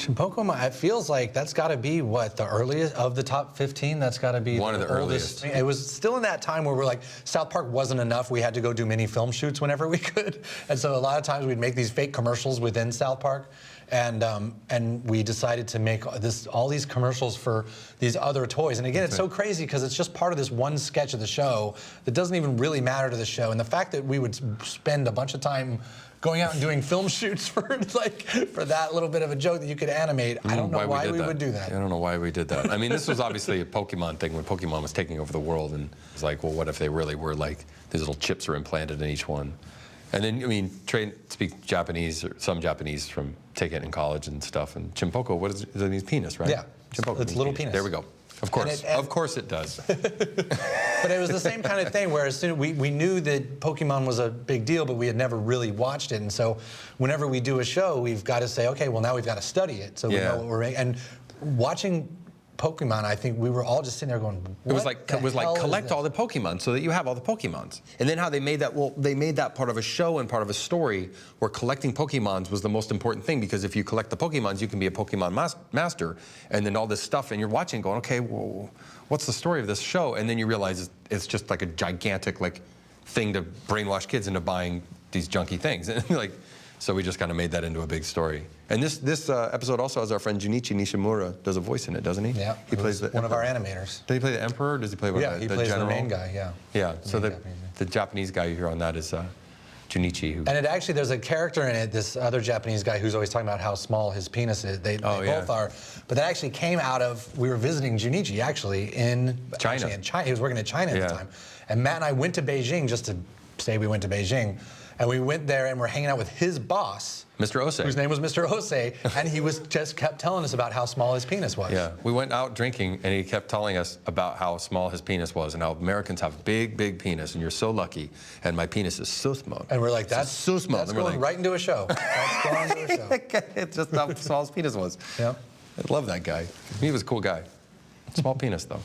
Chinpokomon, it feels like that's got to be what, the earliest of the top 15? That's got to be one of the oldest. earliest. It was still in that time where we're like, South Park wasn't enough. We had to go do mini film shoots whenever we could. And so a lot of times we'd make these fake commercials within South Park. And we decided to make all these commercials for these other toys. And again, it's so crazy because it's just part of this one sketch of the show that doesn't even really matter to the show. And the fact that we would spend a bunch of time going out and doing film shoots for that little bit of a joke that you could animate, I don't know why we would do that. I don't know why we did that. I mean, this was obviously a Pokemon thing when Pokemon was taking over the world, and it's like, well, what if they really were like, these little chips are implanted in each one? And then, I mean, Trey speaks Japanese, or some Japanese from taking it in college and stuff. And Chimpoko, what is it? It means penis, right? Yeah, Chimpoko it's little penis. There we go. Of course, of course it does. But it was the same kind of thing where as soon we knew that Pokemon was a big deal, but we had never really watched it. And so whenever we do a show, we've got to say, okay, well, now we've got to study it so we know what we're making. And watching Pokemon, I think we were all just sitting there going, it was like collect all the Pokemon so that you have all the Pokemons. And then how they made that, well, they made that part of a show and part of a story where collecting Pokemons was the most important thing, because if you collect the Pokemons, you can be a Pokemon master. And then all this stuff, and you're watching going, okay, well, what's the story of this show? And then you realize it's just like a gigantic thing to brainwash kids into buying these junky things. And so we just kind of made that into a big story. And this episode also has our friend Junichi Nishimura does a voice in it, doesn't he? Yeah, he plays one of our animators. Does he play the Emperor, or does he play he the plays general? the main guy, yeah. Yeah, so the Japanese guy you hear on that is Junichi. And it actually, there's a character in it, this other Japanese guy who's always talking about how small his penis is. They both are. But that actually came out of, we were visiting Junichi actually in China. He was working in China at the time. And Matt and I went to Beijing, just to say we went to Beijing. And we went there and we're hanging out with his boss, Mr. Ose, whose name was Mr. Ose, and he just kept telling us about how small his penis was. Yeah, we went out drinking, and he kept telling us about how small his penis was, and how Americans have big, big penis, and you're so lucky, and my penis is so small. And we're like, that's so small. That's going right into a show. That's going into a show. It's just how small his penis was. Yeah, I love that guy. He was a cool guy. Small penis, though.